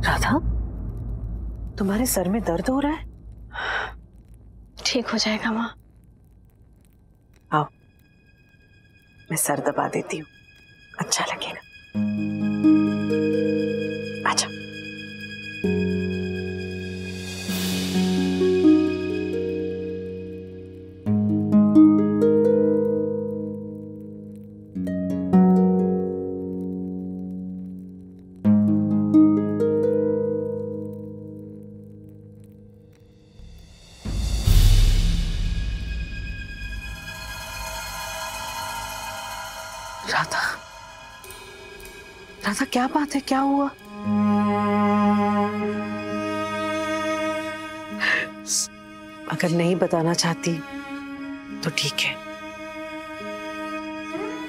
राधा, तुम्हारे सर में दर्द हो रहा है? ठीक हो जाएगा माँ। आओ, मैं सर दबा देती हूँ, अच्छा लगेगा। आजा। राधा, राधा क्या बात है, क्या हुआ? अगर नहीं बताना चाहती तो ठीक है,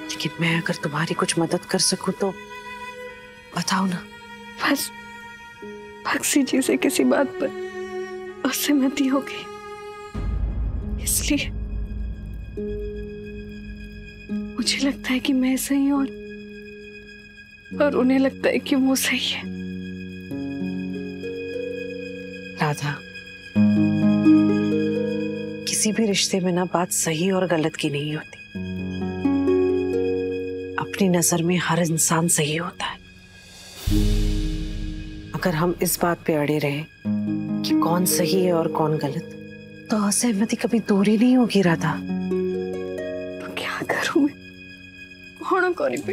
लेकिन मैं अगर तुम्हारी कुछ मदद कर सकूं तो बताओ ना। बस बक्सी जी से किसी बात पर असहमति होगी, इसलिए मुझे लगता है कि मैं सही हूं और उन्हें लगता है कि वो सही है। राधा, किसी भी रिश्ते में ना बात सही और गलत की नहीं होती। अपनी नजर में हर इंसान सही होता है। अगर हम इस बात पे अड़े रहे कि कौन सही है और कौन गलत, तो असहमति कभी दूर ही नहीं होगी राधा। तो क्या करूं मैं? कौन करी पे?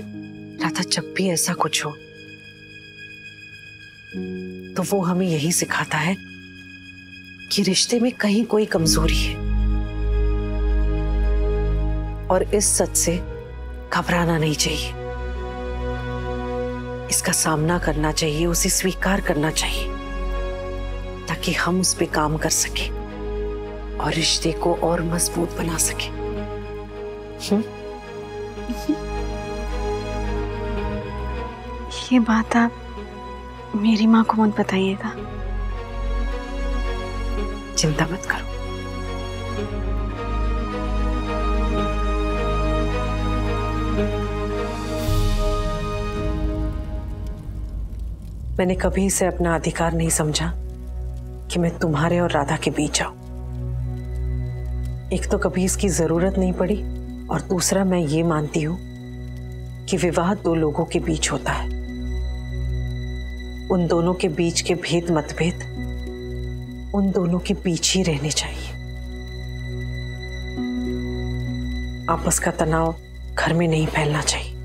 राधा, जब भी ऐसा कुछ हो तो वो हमें यही सिखाता है कि रिश्ते में कहीं कोई कमजोरी है, और इस सच से घबराना नहीं चाहिए। इसका सामना करना चाहिए, उसे स्वीकार करना चाहिए, ताकि हम उस पे काम कर सके और रिश्ते को और मजबूत बना सके। ये बात आप मेरी माँ को मत बताइएगा। चिंता मत करो। मैंने कभी इसे अपना अधिकार नहीं समझा कि मैं तुम्हारे और राधा के बीच आऊं। एक तो कभी इसकी जरूरत नहीं पड़ी, और दूसरा मैं ये मानती हूं कि विवाह दो लोगों के बीच होता है। उन दोनों के बीच के भेद मतभेद उन दोनों के बीच ही रहने चाहिए। आपस का तनाव घर में नहीं फैलना चाहिए।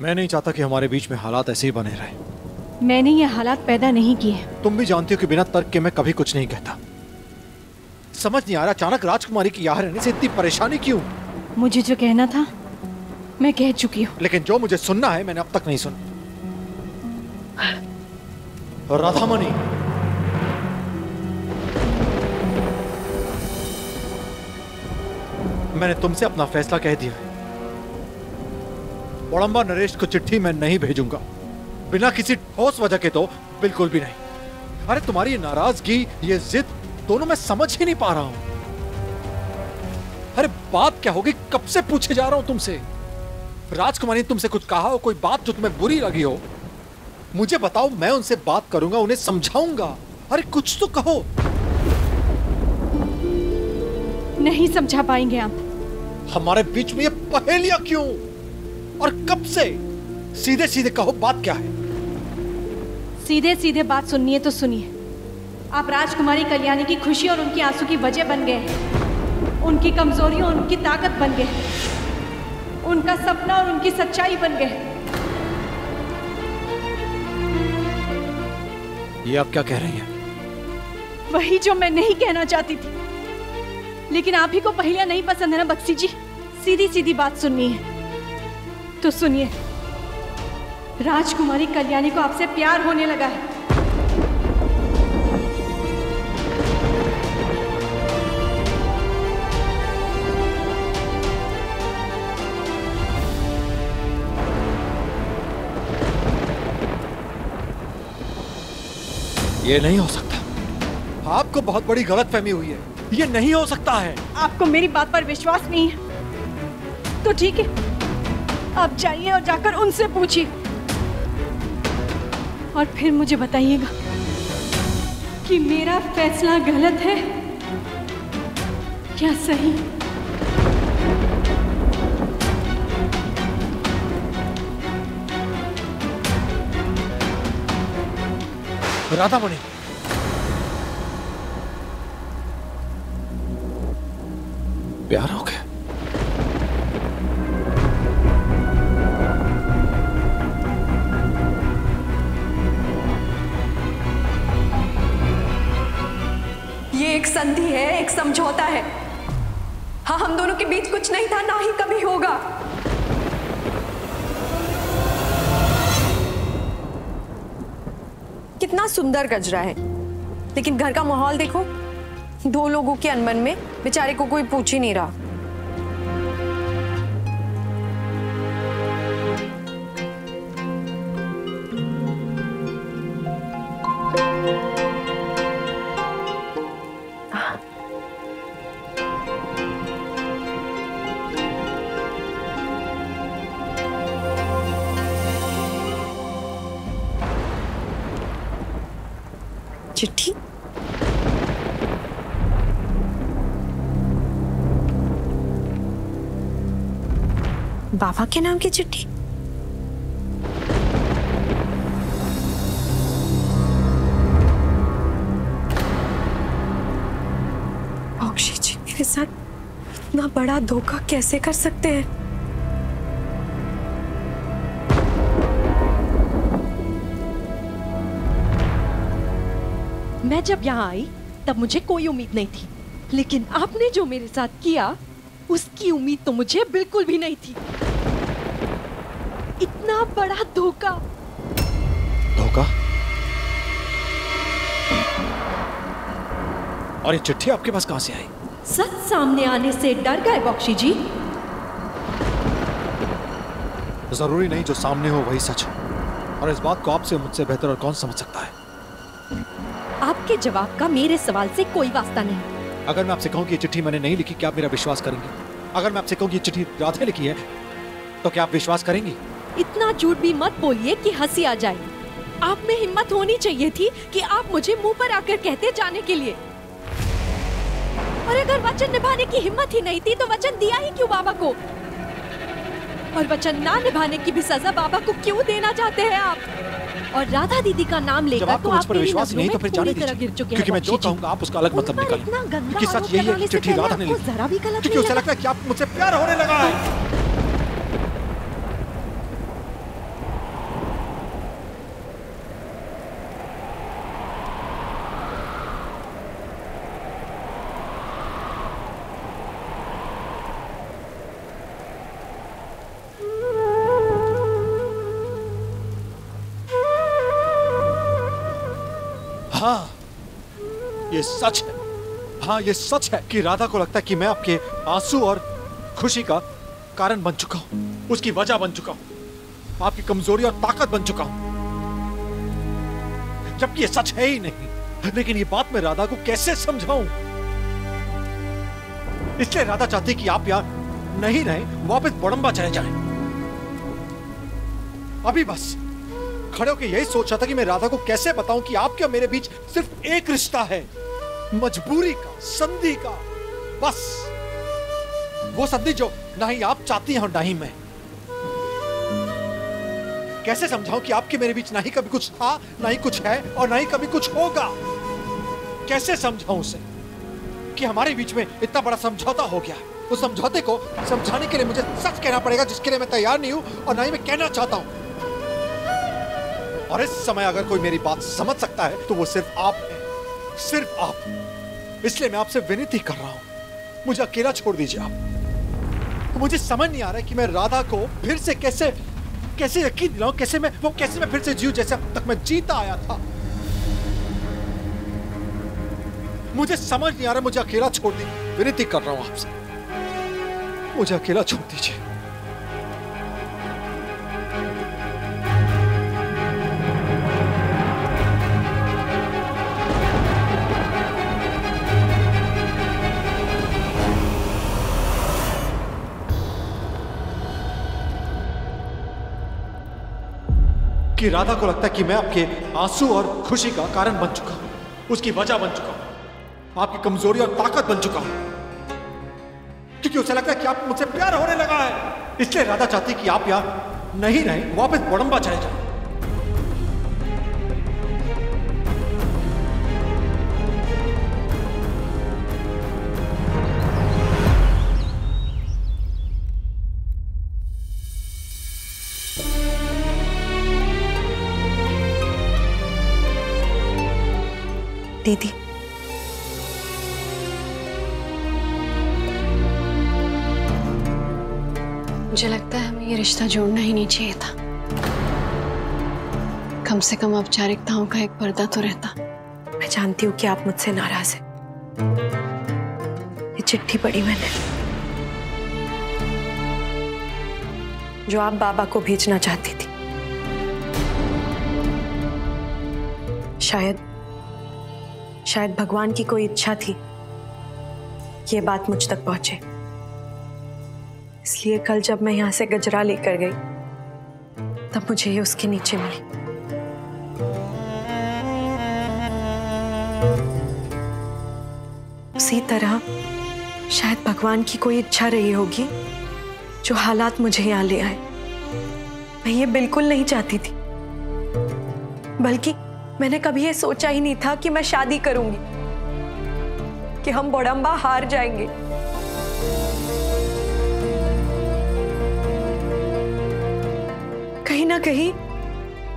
मैं नहीं चाहता कि हमारे बीच में हालात ऐसे ही बने रहे। मैंने ये हालात पैदा नहीं किए। तुम भी जानती हो कि बिना तर्क के मैं कभी कुछ नहीं कहता। समझ नहीं आ रहा अचानक राजकुमारी की यहाँ रहने से इतनी परेशानी क्यों? मुझे जो कहना था मैं कह चुकी हूँ। लेकिन जो मुझे सुनना है मैंने अब तक नहीं सुना। राधामणि, मैंने तुमसे अपना फैसला कह दिया है। बड़म्बा नरेश को चिट्ठी मैं नहीं भेजूंगा, बिना किसी ठोस वजह के तो बिल्कुल भी नहीं। अरे तुम्हारी ये नाराजगी, ये जिद दोनों मैं समझ ही नहीं पा रहा हूं। अरे बात क्या होगी, कब से पूछे जा रहा हूं तुमसे। राजकुमारी ने तुमसे कुछ कहा हो, कोई बात जो तुम्हें बुरी लगी हो, मुझे बताओ, मैं उनसे बात करूंगा, उन्हें समझाऊंगा। अरे कुछ तो कहो। नहीं समझा पाएंगे आप। हमारे बीच में ये पहेलियां क्यों और कब से? सीधे सीधे कहो, बात क्या है? सीधे सीधे बात सुननी है तो सुनिए। आप राजकुमारी कल्याणी की खुशी और उनकी आंसू की वजह बन गए, उनकी कमजोरी और उनकी ताकत बन गए, उनका सपना और उनकी सच्चाई बन गए। ये आप क्या कह रही हैं? वही जो मैं नहीं कहना चाहती थी, लेकिन आप ही को पहेलियां नहीं पसंद है ना बक्सी जी। सीधी सीधी बात सुननी है तो सुनिए। राजकुमारी कल्याणी को आपसे प्यार होने लगा है। ये नहीं हो सकता। आपको बहुत बड़ी गलतफहमी हुई है। ये नहीं हो सकता है। आपको मेरी बात पर विश्वास नहीं है तो ठीक है, आप जाइए और जाकर उनसे पूछिए और फिर मुझे बताइएगा कि मेरा फैसला गलत है या सही। राधामणि, प्यार हो गया? ये एक संधि है, एक समझौता है। हाँ, हम दोनों के बीच कुछ नहीं था, ना ही कभी होगा। कितना सुंदर गजरा है, लेकिन घर का माहौल देखो, दो लोगों के अनबन में बेचारे को कोई पूछ ही नहीं रहा। चिट्ठी? बाबा के नाम की चिट्ठी? मोक्षी जी मेरे साथ इतना बड़ा धोखा कैसे कर सकते हैं? मैं जब यहाँ आई तब मुझे कोई उम्मीद नहीं थी, लेकिन आपने जो मेरे साथ किया उसकी उम्मीद तो मुझे बिल्कुल भी नहीं थी। इतना बड़ा धोखा। धोखा? और ये चिट्ठी आपके पास कहां से आई? सच सामने आने से डर गए बख्शी जी? जरूरी नहीं जो सामने हो वही सच हो, और इस बात को आपसे मुझसे बेहतर और कौन समझ सकता है? आपके जवाब का मेरे सवाल से कोई वास्ता नहीं। अगर मैं आपसे कहूं कि ये चिट्ठी मैंने नहीं लिखी, क्या आप मेरा विश्वास करेंगे? अगर मैं आपसे कहूं कि ये चिट्ठी राधा ने लिखी है, तो क्या आप विश्वास करेंगी? इतना झूठ भी मत बोलिए कि हंसी आ जाए। आप में हिम्मत होनी चाहिए थी कि आप मुझे मुंह पर आकर कहते जाने के लिए। और अगर वचन निभाने की हिम्मत ही नहीं थी तो वचन दिया ही क्यों बाबा को? और वचन ना निभाने की भी सजा बाबा को क्यों देना चाहते हैं आप? और राधा दीदी का नाम लेकर तो आप मेरी नजरों में पूरी तरह गिर चुके हैं। क्योंकि मैं जो कहूंगा आप उसका अलग मतलब निकालें। कि सच यही है कि चिट्ठी राधा ने लिखी। जरा भी गलत क्योंकि उसे लगता है कि आप मुझसे प्यार होने लगा है। हाँ, ये सच है। हाँ, ये सच है कि राधा को लगता है कि मैं आपके आंसू और खुशी का कारण बन चुका हूं, उसकी वजह बन चुका हूं, आपकी कमजोरी और ताकत बन चुका हूं, जबकि ये सच है ही नहीं। लेकिन ये बात मैं राधा को कैसे समझाऊं? इसलिए राधा चाहती कि आप यहां नहीं रहे, वापस बड़ंबा चले जाएं। अभी बस खड़े होकर यही सोच रहा था कि मैं राधा को कैसे बताऊं कि आपके और मेरे बीच सिर्फ एक रिश्ता है, मजबूरी का, संधि का, बस वो संधि जो ना ही आप चाहती हैं और ना ही मैं। कैसे समझाऊं कि आपके मेरे बीच ना ही कभी कुछ था, ना ही कुछ है और ना ही कभी कुछ होगा? कैसे समझाऊं उसे कि हमारे बीच में इतना बड़ा समझौता हो गया? उस समझौते को समझाने के लिए मुझे सच कहना पड़ेगा, जिसके लिए मैं तैयार नहीं हूं और ना ही मैं कहना चाहता हूं। और इस समय अगर कोई मेरी बात समझ सकता है तो वो सिर्फ आप हैं, सिर्फ आप। इसलिए मैं आपसे विनती कर रहा हूं, मुझे अकेला छोड़ दीजिए आप। मुझे समझ नहीं आ रहा है कि मैं राधा को फिर से कैसे यकीन दिलाऊं, कैसे मैं फिर से जीऊं जैसे अब तक मैं जीता आया था। मुझे समझ नहीं आ रहा, मुझे अकेला छोड़ दीजिए, विनती कर रहा हूं आपसे, मुझे अकेला छोड़ दीजिए। कि राधा को लगता है कि मैं आपके आंसू और खुशी का कारण बन चुका हूं, उसकी वजह बन चुका हूं, आपकी कमजोरी और ताकत बन चुका हूं, क्योंकि उसे लगता है कि आप मुझसे प्यार होने लगा है। इसलिए राधा चाहती कि आप यहां नहीं रहें, वापस बड़म्बा चले जाएं। दीदी, मुझे लगता है हमें ये रिश्ता जोड़ना ही नहीं चाहिए था। कम से कम औपचारिकताओं का एक पर्दा तो रहता। मैं जानती हूँ कि आप मुझसे नाराज हैं। ये चिट्ठी पढ़ी मैंने, जो आप बाबा को भेजना चाहती थी। शायद भगवान की कोई इच्छा थी कि ये बात मुझ तक पहुंचे। इसलिए कल जब मैं यहां से गजरा लेकर गई, तब मुझे ये उसके नीचे मिली। उसी तरह शायद भगवान की कोई इच्छा रही होगी, जो हालात मुझे यहां ले आए। मैं ये बिल्कुल नहीं चाहती थी, बल्कि मैंने कभी ये सोचा ही नहीं था कि मैं शादी करूंगी, कि हम बड़म्बा हार जाएंगे। कहीं ना कहीं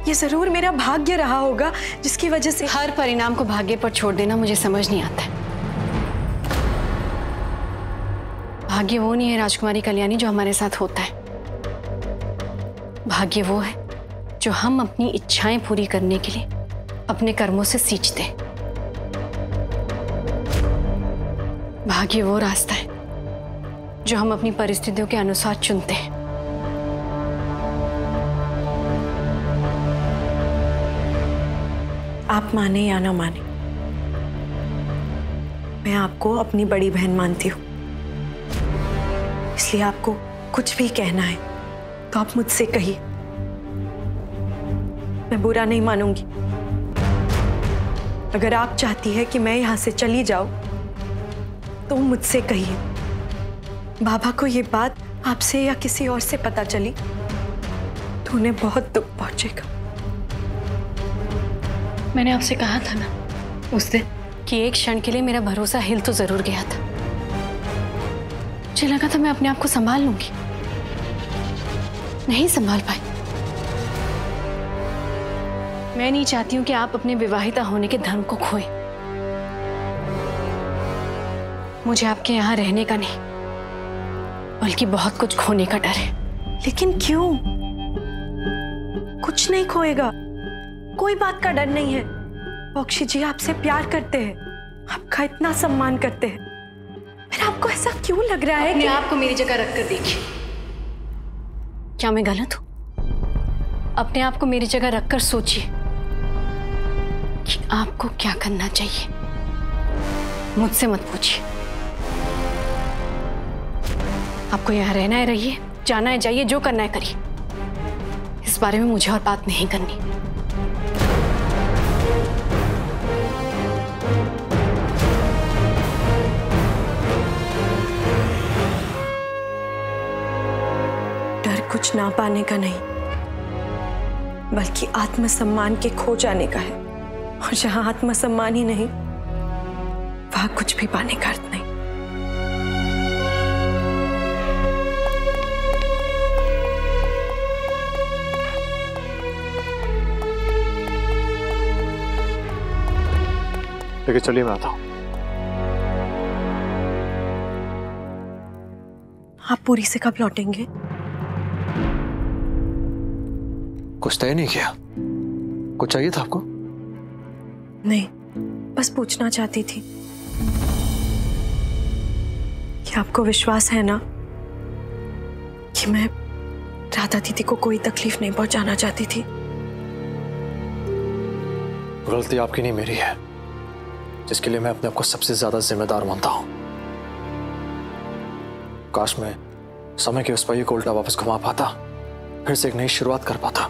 ये जरूर मेरा भाग्य रहा होगा, जिसकी वजह से हर परिणाम को भाग्य पर छोड़ देना मुझे समझ नहीं आता है। भाग्य वो नहीं है राजकुमारी कल्याणी जो हमारे साथ होता है। भाग्य वो है जो हम अपनी इच्छाएं पूरी करने के लिए अपने कर्मों से सींचते हैं। भाग्य वो रास्ता है जो हम अपनी परिस्थितियों के अनुसार चुनते हैं। आप माने या ना माने, मैं आपको अपनी बड़ी बहन मानती हूँ। इसलिए आपको कुछ भी कहना है तो आप मुझसे कहिए, मैं बुरा नहीं मानूंगी। अगर आप चाहती है कि मैं यहां से चली जाऊं, तो मुझसे कहिए। बाबा को ये बात आपसे या किसी और से पता चली तो उन्हें बहुत दुख पहुंचेगा। मैंने आपसे कहा था ना उस दिन कि एक क्षण के लिए मेरा भरोसा हिल तो जरूर गया था। मुझे लगा था मैं अपने आप को संभाल लूंगी, नहीं संभाल पाई। मैं नहीं चाहती हूं कि आप अपने विवाहिता होने के धर्म को खोएं। मुझे आपके यहां रहने का नहीं, बल्कि बहुत कुछ खोने का डर है। लेकिन क्यों? कुछ नहीं खोएगा, कोई बात का डर नहीं है। बॉक्सी जी आपसे प्यार करते हैं, आपका इतना सम्मान करते हैं, फिर आपको ऐसा क्यों लग रहा है कि आप को मेरी जगह रखकर देखिए। क्या मैं गलत हूं? अपने आप को मेरी जगह रखकर सोचिए कि आपको क्या करना चाहिए। मुझसे मत पूछिए। आपको यहां रहना है रहिए, जाना है जाइए, जो करना है करिए। इस बारे में मुझे और बात नहीं करनी। डर कुछ ना पाने का नहीं, बल्कि आत्मसम्मान के खो जाने का है। और जहां आत्मसम्मान ही नहीं, वहां कुछ भी पाने का अर्थ नहीं। लेकिन चलिए मैं आता हूं। आप पूरी से कब लौटेंगे? कुछ तय नहीं किया? कुछ चाहिए था आपको? नहीं, बस पूछना चाहती थी कि आपको विश्वास है ना कि मैं राधा दीदी को कोई तकलीफ नहीं पहुंचाना चाहती थी। गलती आपकी नहीं मेरी है, जिसके लिए मैं अपने आप को सबसे ज्यादा जिम्मेदार मानता हूं। काश मैं समय के उस पहिए को उल्टा वापस घुमा पाता, फिर से एक नई शुरुआत कर पाता।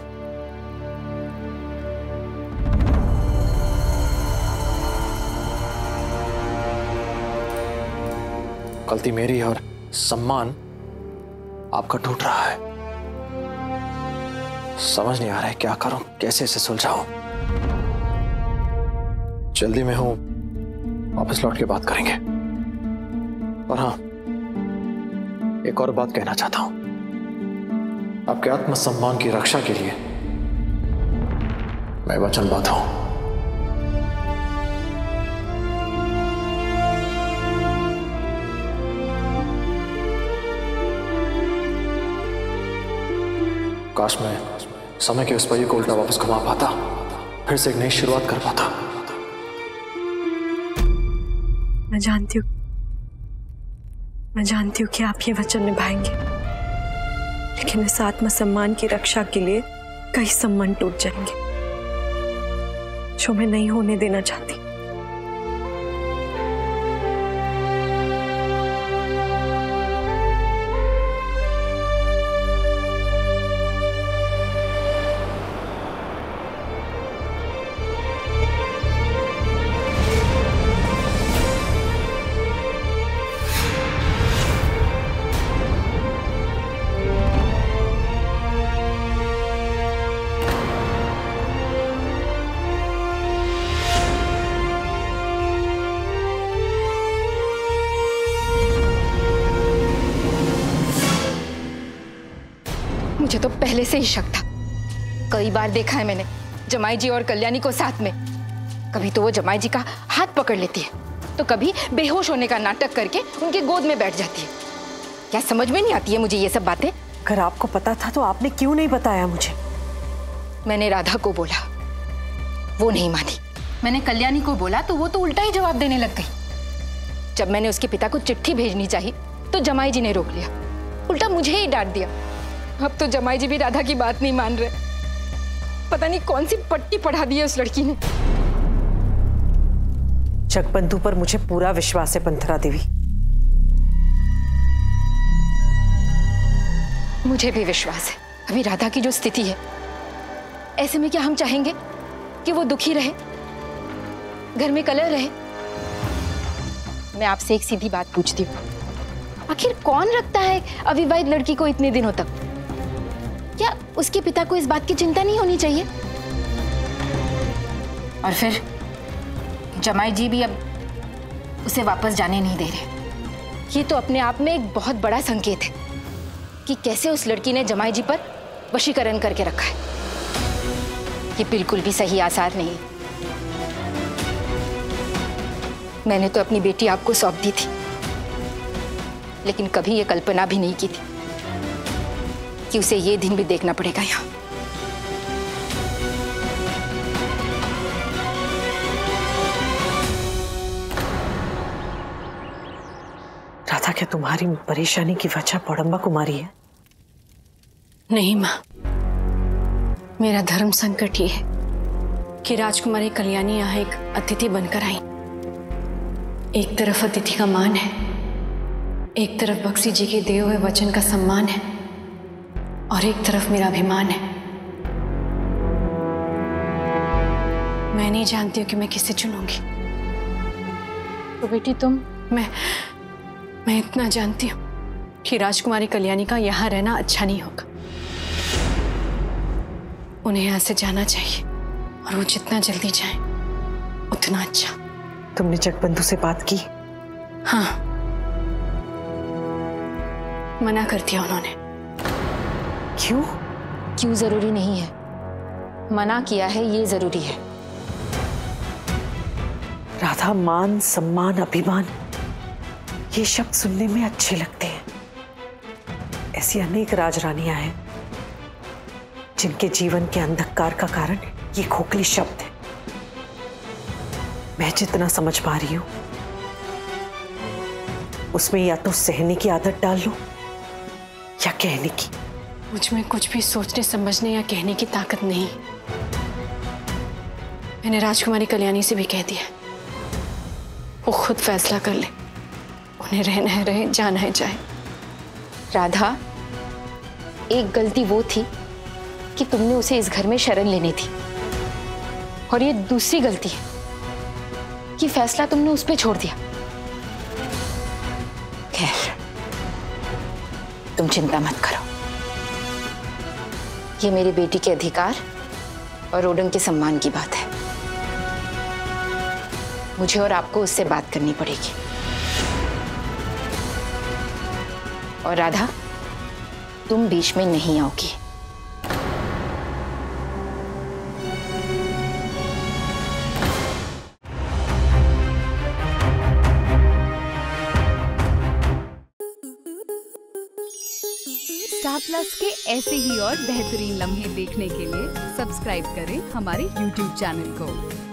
गलती मेरी है और सम्मान आपका टूट रहा है। समझ नहीं आ रहा है क्या करूं, कैसे इसे सुलझाऊं। जल्दी में हूं, वापस लौट के बात करेंगे। और हाँ, एक और बात कहना चाहता हूं। आपके आत्मसम्मान की रक्षा के लिए मैं वचनबद्ध हूं। काश मैं समय के उस पहिए को उल्टा वापस घुमा पाता, फिर से एक नई शुरुआत कर पाता। मैं जानती हूँ कि आप ये वचन निभाएंगे, लेकिन इस आत्मसम्मान की रक्षा के लिए कई सम्मान टूट जाएंगे जो मैं नहीं होने देना चाहती। मुझे तो पहले से ही शक था। कई बार देखा है मैंने जमाई जी और कल्याणी को साथ में। कभी तो वो जमाई जी का हाथ पकड़ लेती है, तो कभी बेहोश होने का नाटक करके उनके गोद में बैठ जाती है। क्या समझ में नहीं आती है मुझे ये सब बातें। अगर आपको पता था तो आपने क्यों नहीं बताया मुझे? मैंने राधा को बोला, वो नहीं मानी। मैंने कल्याणी को बोला तो वो तो उल्टा ही जवाब देने लग गई। जब मैंने उसके पिता को चिट्ठी भेजनी चाहिए तो जमाई जी ने रोक लिया, उल्टा मुझे ही डांट दिया। अब तो जमाई जी भी राधा की बात नहीं मान रहे। पता नहीं कौन सी पट्टी पढ़ा दी है उस लड़की ने। जगबंधु पर मुझे पूरा विश्वास है पंथरा देवी। मुझे भी विश्वास है। अभी राधा की जो स्थिति है, ऐसे में क्या हम चाहेंगे कि वो दुखी रहे, घर में कलह रहे? मैं आपसे एक सीधी बात पूछती हूँ, आखिर कौन रखता है अविवाहित लड़की को इतने दिनों तक? क्या उसके पिता को इस बात की चिंता नहीं होनी चाहिए? और फिर जमाई जी भी अब उसे वापस जाने नहीं दे रहे। ये तो अपने आप में एक बहुत बड़ा संकेत है कि कैसे उस लड़की ने जमाई जी पर वशीकरण करके रखा है। ये बिल्कुल भी सही आसार नहीं। मैंने तो अपनी बेटी आपको सौंप दी थी, लेकिन कभी ये कल्पना भी नहीं की थी कि उसे ये दिन भी देखना पड़ेगा यहाँ। राधा, क्या तुम्हारी परेशानी की वजह पौड़म्बा कुमारी है? नहीं माँ, मेरा धर्म संकट ये है कि राजकुमारी कल्याणी यहाँ एक अतिथि बनकर आई। एक तरफ अतिथि का मान है, एक तरफ बख्शी जी के दिए हुए वचन का सम्मान है, और एक तरफ मेरा अभिमान है। मैं नहीं जानती हूँ कि मैं किसे चुनूंगी। तो बेटी तुम? मैं इतना जानती हूँ कि राजकुमारी कल्याणी का यहाँ रहना अच्छा नहीं होगा। उन्हें यहाँ से जाना चाहिए, और वो जितना जल्दी जाए उतना अच्छा। तुमने जगबंधु से बात की? हाँ, मना कर दिया उन्होंने। क्यों? क्यों जरूरी नहीं है, मना किया है ये जरूरी है। राधा, मान, सम्मान, अभिमान, ये शब्द सुनने में अच्छे लगते हैं। ऐसी अनेक राजरानियां हैं जिनके जीवन के अंधकार का कारण ये खोखले शब्द है। मैं जितना समझ पा रही हूं, उसमें या तो सहने की आदत डाल लो या कहने की। मुझ में कुछ भी सोचने, समझने या कहने की ताकत नहीं। मैंने राजकुमारी कल्याणी से भी कह दिया, वो खुद फैसला कर ले। उन्हें रहना है रहे, जाना है जाए। राधा, एक गलती वो थी कि तुमने उसे इस घर में शरण लेनी थी, और ये दूसरी गलती है कि फैसला तुमने उस पे छोड़ दिया। खैर, तुम चिंता मत करो। ये मेरी बेटी के अधिकार और ओडंग के सम्मान की बात है। मुझे और आपको उससे बात करनी पड़ेगी। और राधा, तुम बीच में नहीं आओगी। स्टार प्लस के ऐसे ही और बेहतरीन लम्हे देखने के लिए सब्सक्राइब करें हमारे YouTube चैनल को।